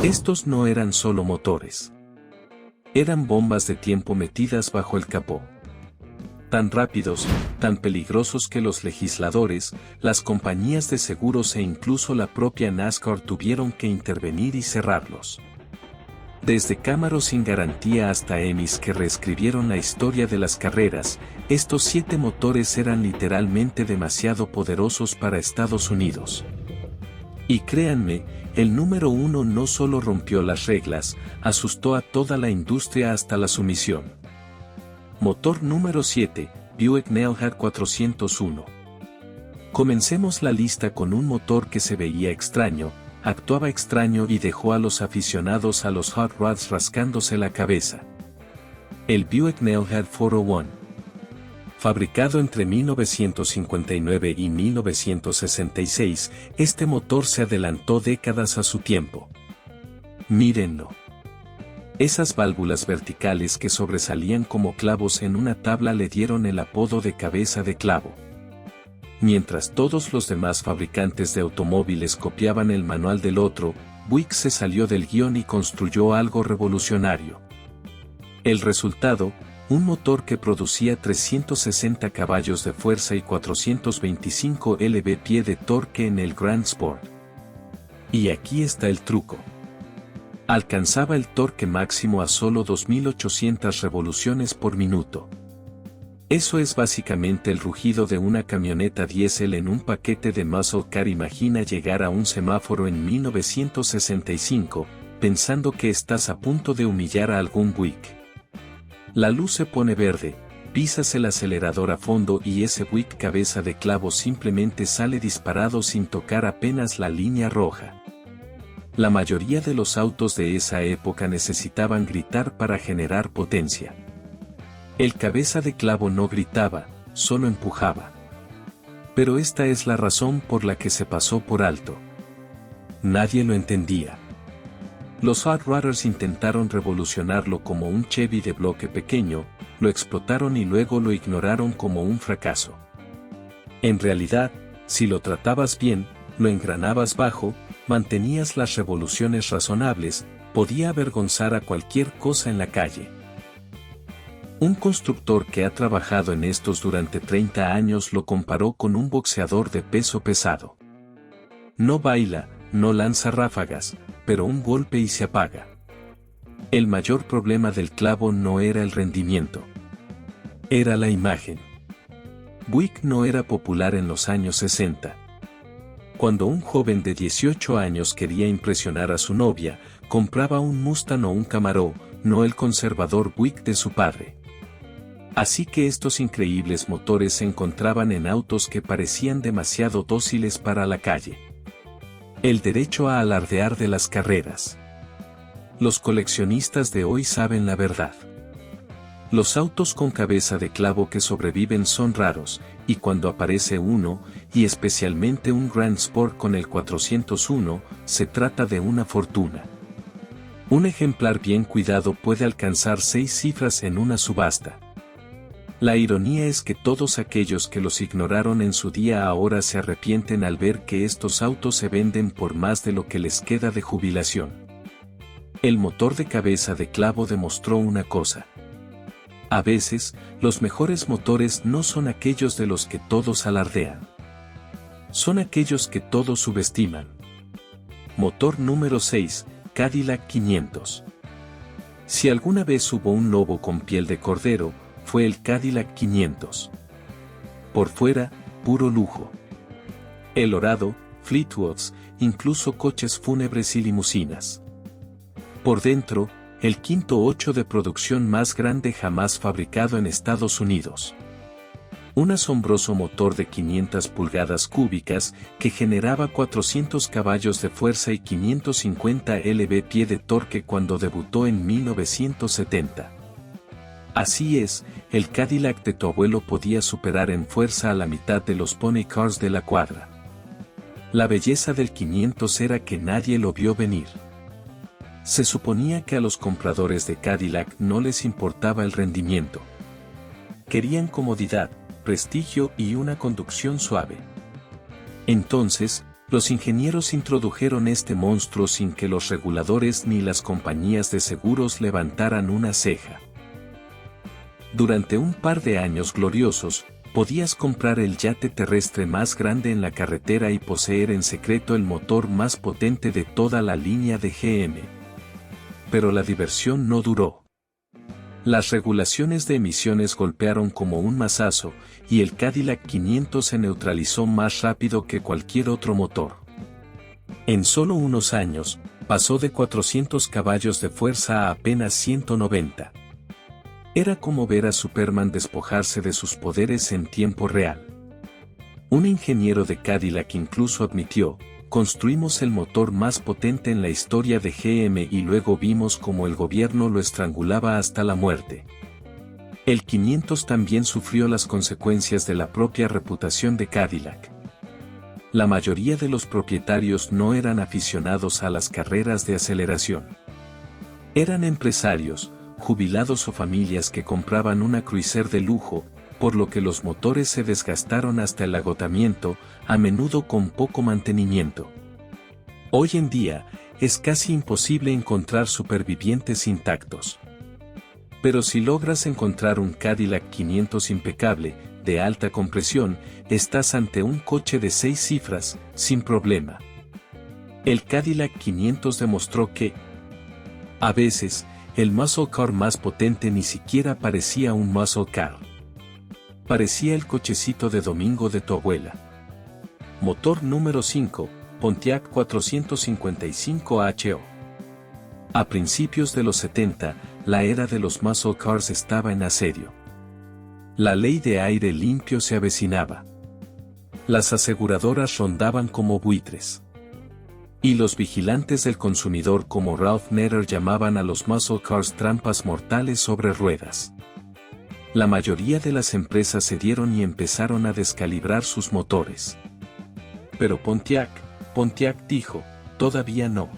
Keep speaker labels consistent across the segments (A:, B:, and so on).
A: Estos no eran solo motores. Eran bombas de tiempo metidas bajo el capó. Tan rápidos, tan peligrosos que los legisladores, las compañías de seguros e incluso la propia NASCAR tuvieron que intervenir y cerrarlos. Desde Camaro sin garantía hasta EMIs que reescribieron la historia de las carreras, estos 7 motores eran literalmente demasiado poderosos para Estados Unidos. Y créanme, el número 1 no solo rompió las reglas, asustó a toda la industria hasta la sumisión. Motor número 7, Buick Neilhard 401. Comencemos la lista con un motor que se veía extraño, actuaba extraño y dejó a los aficionados a los hot rods rascándose la cabeza. El Buick Neilhard 401. Fabricado entre 1959 y 1966, este motor se adelantó décadas a su tiempo. Mírenlo. Esas válvulas verticales que sobresalían como clavos en una tabla le dieron el apodo de cabeza de clavo. Mientras todos los demás fabricantes de automóviles copiaban el manual del otro, Buick se salió del guión y construyó algo revolucionario. El resultado, un motor que producía 360 caballos de fuerza y 425 lb-pie de torque en el Grand Sport. Y aquí está el truco. Alcanzaba el torque máximo a solo 2.800 revoluciones por minuto. Eso es básicamente el rugido de una camioneta diésel en un paquete de muscle car. Imagina llegar a un semáforo en 1965, pensando que estás a punto de humillar a algún Buick. La luz se pone verde, pisas el acelerador a fondo y ese Buick cabeza de clavo simplemente sale disparado sin tocar apenas la línea roja. La mayoría de los autos de esa época necesitaban gritar para generar potencia. El cabeza de clavo no gritaba, solo empujaba. Pero esta es la razón por la que se pasó por alto. Nadie lo entendía. Los hot rodders intentaron revolucionarlo como un Chevy de bloque pequeño, lo explotaron y luego lo ignoraron como un fracaso. En realidad, si lo tratabas bien, lo engranabas bajo, mantenías las revoluciones razonables, podía avergonzar a cualquier cosa en la calle. Un constructor que ha trabajado en estos durante 30 años lo comparó con un boxeador de peso pesado. No baila, no lanza ráfagas, pero un golpe y se apaga. El mayor problema del clavo no era el rendimiento. Era la imagen. Buick no era popular en los años 60. Cuando un joven de 18 años quería impresionar a su novia, compraba un Mustang o un Camaro, no el conservador Buick de su padre. Así que estos increíbles motores se encontraban en autos que parecían demasiado dóciles para la calle. El derecho a alardear de las carreras. Los coleccionistas de hoy saben la verdad. Los autos con cabeza de clavo que sobreviven son raros, y cuando aparece uno, y especialmente un Grand Sport con el 401, se trata de una fortuna. Un ejemplar bien cuidado puede alcanzar 6 cifras en una subasta. La ironía es que todos aquellos que los ignoraron en su día ahora se arrepienten al ver que estos autos se venden por más de lo que les queda de jubilación. El motor de cabeza de clavo demostró una cosa. A veces, los mejores motores no son aquellos de los que todos alardean. Son aquellos que todos subestiman. Motor número 6, Cadillac 500. Si alguna vez hubo un lobo con piel de cordero, fue el Cadillac 500. Por fuera, puro lujo. El Orado, Fleetwoods, incluso coches fúnebres y limusinas. Por dentro, el quinto 8 de producción más grande jamás fabricado en Estados Unidos. Un asombroso motor de 500 pulgadas cúbicas que generaba 400 caballos de fuerza y 550 lb-pie de torque cuando debutó en 1970. Así es, el Cadillac de tu abuelo podía superar en fuerza a la mitad de los pony cars de la cuadra. La belleza del 500 era que nadie lo vio venir. Se suponía que a los compradores de Cadillac no les importaba el rendimiento. Querían comodidad, prestigio y una conducción suave. Entonces, Los ingenieros introdujeron este monstruo sin que los reguladores ni las compañías de seguros levantaran una ceja. Durante un par de años gloriosos, podías comprar el yate terrestre más grande en la carretera y poseer en secreto el motor más potente de toda la línea de GM. Pero la diversión no duró. Las regulaciones de emisiones golpearon como un mazazo, y el Cadillac 500 se neutralizó más rápido que cualquier otro motor. En solo unos años, pasó de 400 caballos de fuerza a apenas 190. Era como ver a Superman despojarse de sus poderes en tiempo real. Un ingeniero de Cadillac incluso admitió: construimos el motor más potente en la historia de GM y luego vimos cómo el gobierno lo estrangulaba hasta la muerte. El 500 también sufrió las consecuencias de la propia reputación de Cadillac. La mayoría de los propietarios no eran aficionados a las carreras de aceleración. Eran empresarios, jubilados o familias que compraban una cruiser de lujo, por lo que los motores se desgastaron hasta el agotamiento, a menudo con poco mantenimiento. Hoy en día, es casi imposible encontrar supervivientes intactos. Pero si logras encontrar un Cadillac 500 impecable, de alta compresión, estás ante un coche de 6 cifras, sin problema. El Cadillac 500 demostró que, a veces, el muscle car más potente ni siquiera parecía un muscle car. Parecía el cochecito de domingo de tu abuela. Motor número 5, Pontiac 455HO. A principios de los 70, la era de los muscle cars estaba en asedio. La ley de aire limpio se avecinaba. Las aseguradoras rondaban como buitres. Y los vigilantes del consumidor como Ralph Nader llamaban a los muscle cars trampas mortales sobre ruedas. La mayoría de las empresas cedieron y empezaron a descalibrar sus motores. Pero Pontiac dijo: todavía no.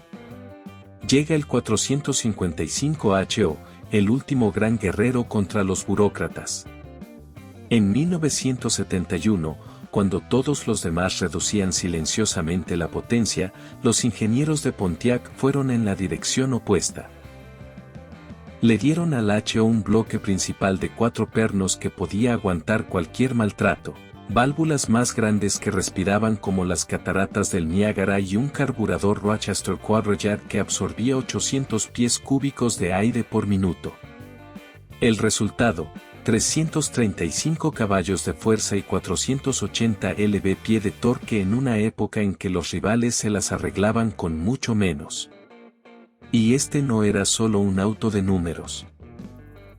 A: Llega el 455HO, el último gran guerrero contra los burócratas. En 1971, cuando todos los demás reducían silenciosamente la potencia, los ingenieros de Pontiac fueron en la dirección opuesta. Le dieron al HO un bloque principal de 4 pernos que podía aguantar cualquier maltrato, válvulas más grandes que respiraban como las cataratas del Niágara y un carburador Rochester Quadrajet que absorbía 800 pies cúbicos de aire por minuto. El resultado: 335 caballos de fuerza y 480 lb-pie de torque en una época en que los rivales se las arreglaban con mucho menos. Y este no era solo un auto de números.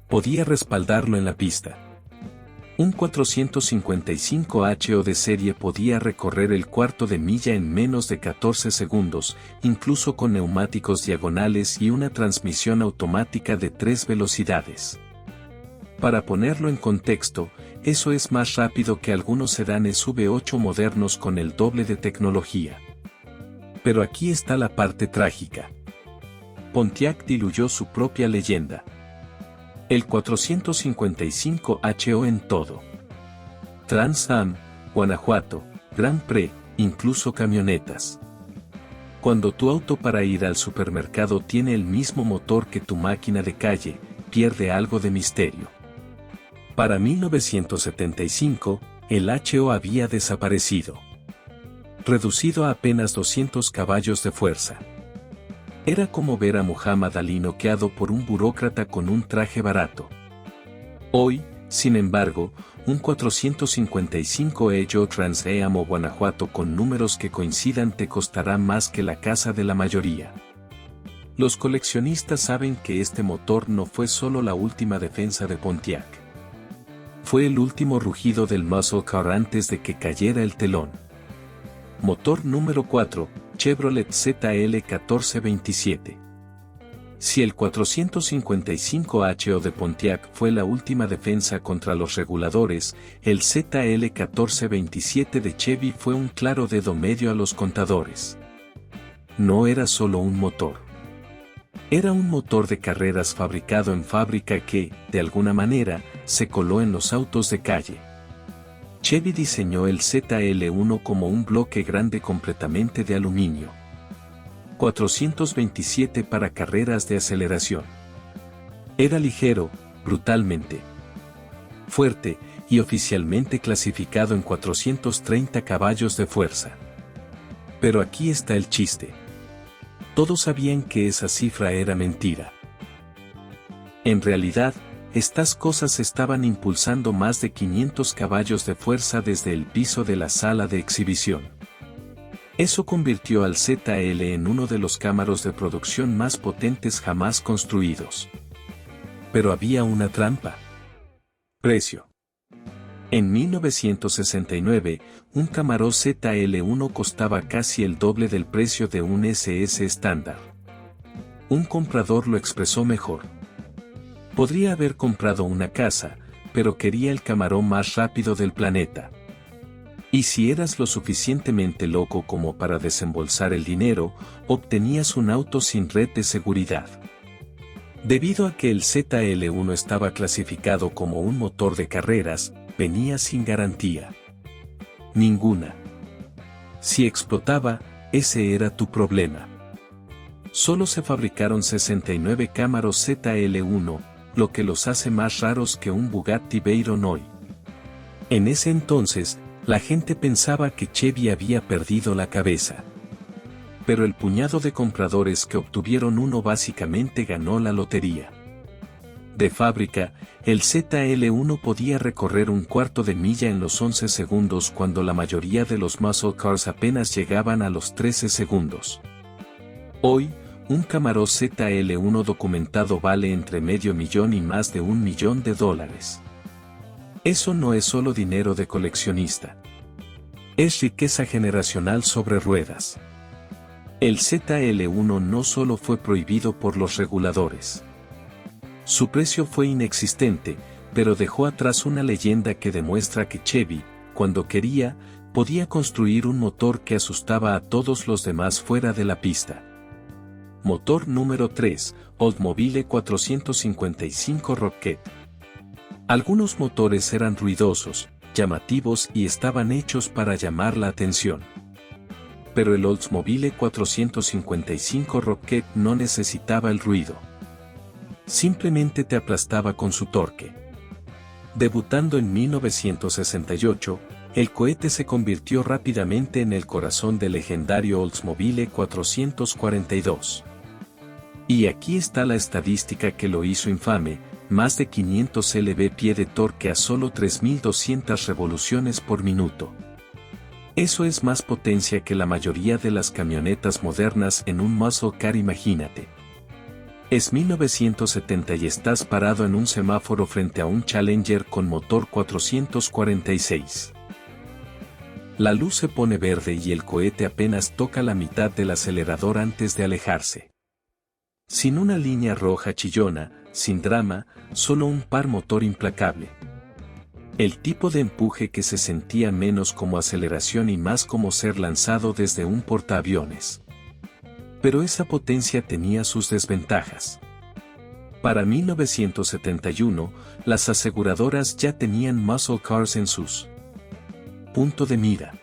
A: Podía respaldarlo en la pista. Un 455HO de serie podía recorrer el cuarto de milla en menos de 14 segundos, incluso con neumáticos diagonales y una transmisión automática de 3 velocidades. Para ponerlo en contexto, eso es más rápido que algunos sedanes V8 modernos con el doble de tecnología. Pero aquí está la parte trágica. Pontiac diluyó su propia leyenda. El 455HO en todo. Trans Am, Guanajuato, Grand Prix, incluso camionetas. Cuando tu auto para ir al supermercado tiene el mismo motor que tu máquina de calle, pierde algo de misterio. Para 1975, el HO había desaparecido. Reducido a apenas 200 caballos de fuerza. Era como ver a Muhammad Ali noqueado por un burócrata con un traje barato. Hoy, sin embargo, un 455HO Trans Am o Guanajuato con números que coincidan te costará más que la casa de la mayoría. Los coleccionistas saben que este motor no fue solo la última defensa de Pontiac. Fue el último rugido del muscle car antes de que cayera el telón. Motor número 4, Chevrolet ZL1427. Si el 455HO de Pontiac fue la última defensa contra los reguladores, el ZL1427 de Chevy fue un claro dedo medio a los contadores. No era solo un motor. Era un motor de carreras fabricado en fábrica que, de alguna manera, se coló en los autos de calle. Chevy diseñó el ZL1 como un bloque grande completamente de aluminio. 427 para carreras de aceleración. Era ligero, brutalmente fuerte, y oficialmente clasificado en 430 caballos de fuerza. Pero aquí está el chiste. Todos sabían que esa cifra era mentira. En realidad, estas cosas estaban impulsando más de 500 caballos de fuerza desde el piso de la sala de exhibición. Eso convirtió al ZL en uno de los cámaros de producción más potentes jamás construidos. Pero había una trampa. Precio. En 1969, un Camaro ZL1 costaba casi el doble del precio de un SS estándar. Un comprador lo expresó mejor. Podría haber comprado una casa, pero quería el Camaro más rápido del planeta. Y si eras lo suficientemente loco como para desembolsar el dinero, obtenías un auto sin red de seguridad. Debido a que el ZL1 estaba clasificado como un motor de carreras, venía sin garantía. Ninguna. Si explotaba, ese era tu problema. Solo se fabricaron 69 Camaros ZL1, lo que los hace más raros que un Bugatti Veyron hoy. En ese entonces, la gente pensaba que Chevy había perdido la cabeza. Pero el puñado de compradores que obtuvieron uno básicamente ganó la lotería. De fábrica, el ZL1 podía recorrer un cuarto de milla en los 11 segundos cuando la mayoría de los muscle cars apenas llegaban a los 13 segundos. Hoy, un Camaro ZL1 documentado vale entre $500,000 y más de $1 millón. Eso no es solo dinero de coleccionista. Es riqueza generacional sobre ruedas. El ZL1 no solo fue prohibido por los reguladores. Su precio fue inexistente, pero dejó atrás una leyenda que demuestra que Chevy, cuando quería, podía construir un motor que asustaba a todos los demás fuera de la pista. Motor número 3, Oldsmobile 455 Rocket. Algunos motores eran ruidosos, llamativos y estaban hechos para llamar la atención. Pero el Oldsmobile 455 Rocket no necesitaba el ruido. Simplemente te aplastaba con su torque. Debutando en 1968, el cohete se convirtió rápidamente en el corazón del legendario Oldsmobile 442. Y aquí está la estadística que lo hizo infame: más de 500 lb-pie de torque a solo 3.200 revoluciones por minuto. Eso es más potencia que la mayoría de las camionetas modernas en un muscle car, imagínate. Es 1970 y estás parado en un semáforo frente a un Challenger con motor 446. La luz se pone verde y el cohete apenas toca la mitad del acelerador antes de alejarse. Sin una línea roja chillona, sin drama, solo un par motor implacable. El tipo de empuje que se sentía menos como aceleración y más como ser lanzado desde un portaaviones. Pero esa potencia tenía sus desventajas. Para 1971, las aseguradoras ya tenían muscle cars en sus punto de mira.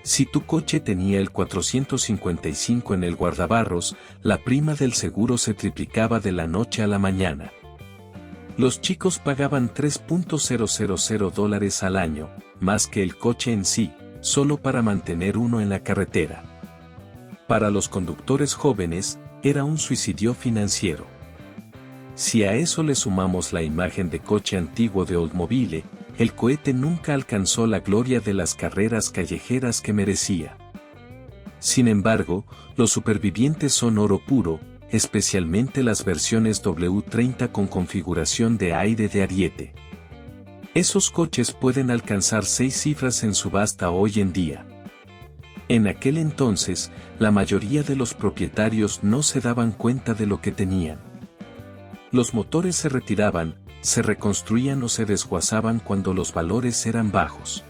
A: Si tu coche tenía el 455 en el guardabarros, la prima del seguro se triplicaba de la noche a la mañana. Los chicos pagaban $3,000 al año, más que el coche en sí, solo para mantener uno en la carretera. Para los conductores jóvenes, era un suicidio financiero. Si a eso le sumamos la imagen de coche antiguo de Oldsmobile, el cohete nunca alcanzó la gloria de las carreras callejeras que merecía. Sin embargo, los supervivientes son oro puro, especialmente las versiones W30 con configuración de aire de ariete. Esos coches pueden alcanzar 6 cifras en subasta hoy en día. En aquel entonces, la mayoría de los propietarios no se daban cuenta de lo que tenían. Los motores se retiraban, se reconstruían o se desguazaban cuando los valores eran bajos.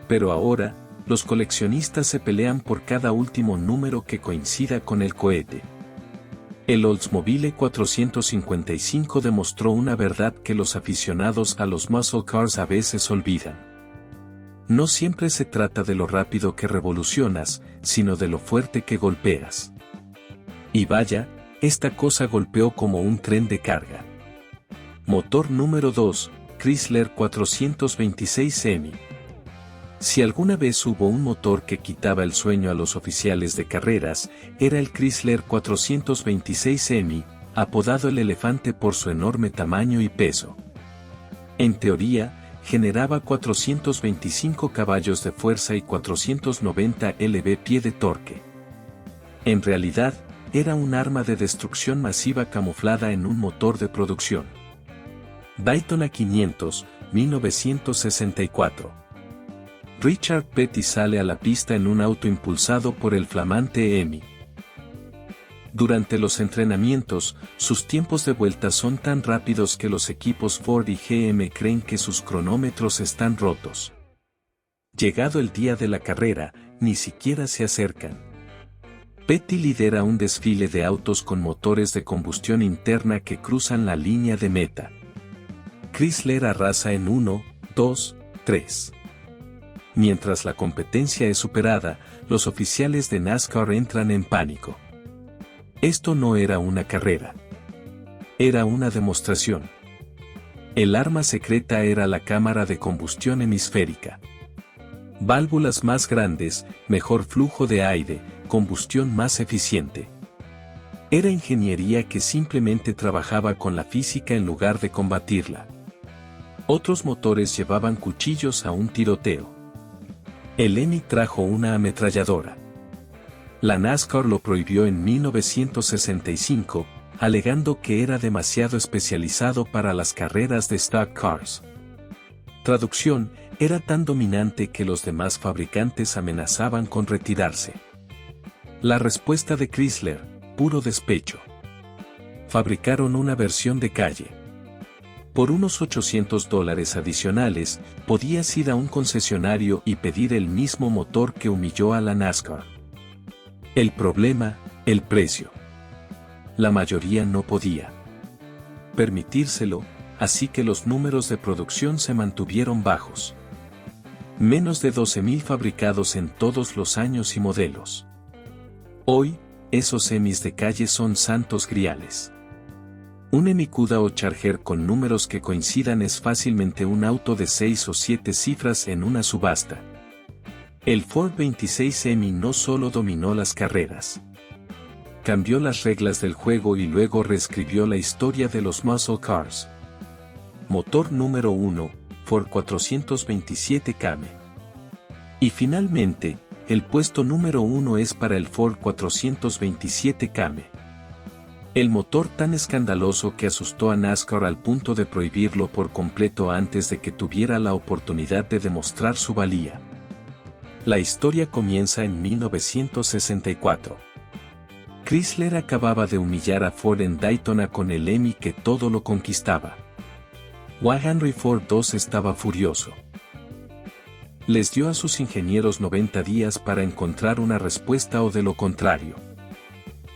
A: Pero ahora, los coleccionistas se pelean por cada último número que coincida con el cohete. El Oldsmobile 455 demostró una verdad que los aficionados a los muscle cars a veces olvidan. No siempre se trata de lo rápido que revolucionas, sino de lo fuerte que golpeas. Y vaya, esta cosa golpeó como un tren de carga. Motor número 2, Chrysler 426M. Si alguna vez hubo un motor que quitaba el sueño a los oficiales de carreras, era el Chrysler 426M, apodado el elefante por su enorme tamaño y peso. En teoría, generaba 425 caballos de fuerza y 490 lb-pie de torque. En realidad, era un arma de destrucción masiva camuflada en un motor de producción. Daytona 500, 1964. Richard Petty sale a la pista en un auto impulsado por el flamante Hemi. Durante los entrenamientos, sus tiempos de vuelta son tan rápidos que los equipos Ford y GM creen que sus cronómetros están rotos. Llegado el día de la carrera, ni siquiera se acercan. Petty lidera un desfile de autos con motores de combustión interna que cruzan la línea de meta. Chrysler arrasa en 1, 2, 3. Mientras la competencia es superada, los oficiales de NASCAR entran en pánico. Esto no era una carrera. Era una demostración. El arma secreta era la cámara de combustión hemisférica. Válvulas más grandes, mejor flujo de aire, combustión más eficiente. Era ingeniería que simplemente trabajaba con la física en lugar de combatirla. Otros motores llevaban cuchillos a un tiroteo. El Hemi trajo una ametralladora. La NASCAR lo prohibió en 1965, alegando que era demasiado especializado para las carreras de stock cars. Traducción, era tan dominante que los demás fabricantes amenazaban con retirarse. La respuesta de Chrysler, puro despecho. Fabricaron una versión de calle. Por unos $800 adicionales, podías ir a un concesionario y pedir el mismo motor que humilló a la NASCAR. El problema, el precio. La mayoría no podía permitírselo, así que los números de producción se mantuvieron bajos. Menos de 12,000 fabricados en todos los años y modelos. Hoy, esos Hemis de calle son santos griales. Un Hemi Cuda o Charger con números que coincidan es fácilmente un auto de 6 o 7 cifras en una subasta. El Ford 26 Hemi no solo dominó las carreras. Cambió las reglas del juego y luego reescribió la historia de los muscle cars. Motor número 1, Ford 427km. Y finalmente, el puesto número 1 es para el Ford 427km. El motor tan escandaloso que asustó a NASCAR al punto de prohibirlo por completo antes de que tuviera la oportunidad de demostrar su valía. La historia comienza en 1964. Chrysler acababa de humillar a Ford en Daytona con el Hemi que todo lo conquistaba. Henry Ford II estaba furioso. Les dio a sus ingenieros 90 días para encontrar una respuesta o de lo contrario.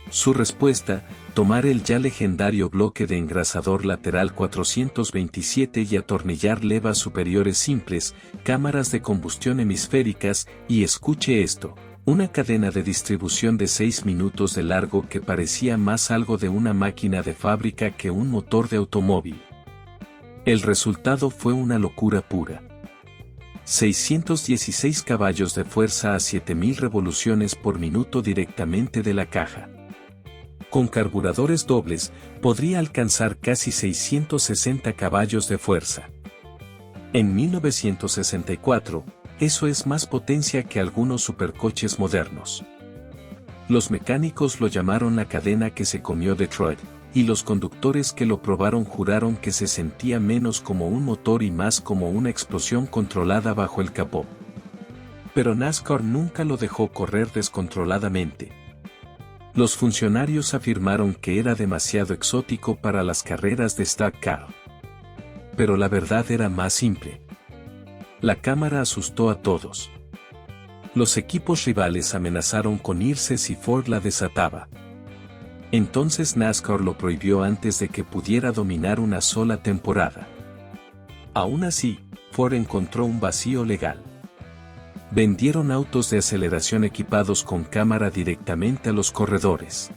A: Su respuesta, tomar el ya legendario bloque de engrasador lateral 427 y atornillar levas superiores simples, cámaras de combustión hemisféricas, y escuche esto, una cadena de distribución de 6 minutos de largo que parecía más algo de una máquina de fábrica que un motor de automóvil. El resultado fue una locura pura. 616 caballos de fuerza a 7,000 revoluciones por minuto directamente de la caja. Con carburadores dobles, podría alcanzar casi 660 caballos de fuerza. En 1964, eso es más potencia que algunos supercoches modernos. Los mecánicos lo llamaron la cadena que se comió Detroit, y los conductores que lo probaron juraron que se sentía menos como un motor y más como una explosión controlada bajo el capó. Pero NASCAR nunca lo dejó correr descontroladamente. Los funcionarios afirmaron que era demasiado exótico para las carreras de stock car. Pero la verdad era más simple. La cámara asustó a todos. Los equipos rivales amenazaron con irse si Ford la desataba. Entonces NASCAR lo prohibió antes de que pudiera dominar una sola temporada. Aún así, Ford encontró un vacío legal. Vendieron autos de aceleración equipados con cámara directamente a los corredores.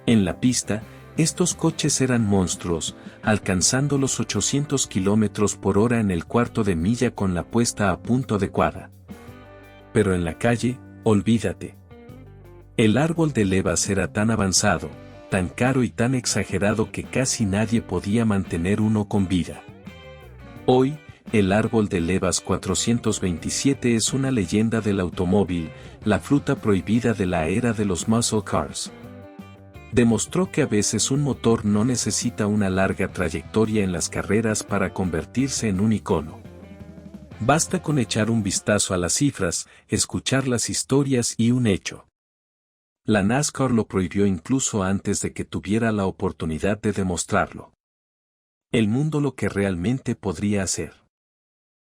A: En la pista, estos coches eran monstruos, alcanzando los 800 km por hora en el cuarto de milla con la puesta a punto adecuada. Pero en la calle, olvídate. El árbol de levas era tan avanzado, tan caro y tan exagerado que casi nadie podía mantener uno con vida. Hoy, el árbol de levas 427 es una leyenda del automóvil, la fruta prohibida de la era de los muscle cars. Demostró que a veces un motor no necesita una larga trayectoria en las carreras para convertirse en un icono. Basta con echar un vistazo a las cifras, escuchar las historias y un hecho. La NASCAR lo prohibió incluso antes de que tuviera la oportunidad de demostrarlo. El mundo lo que realmente podría hacer.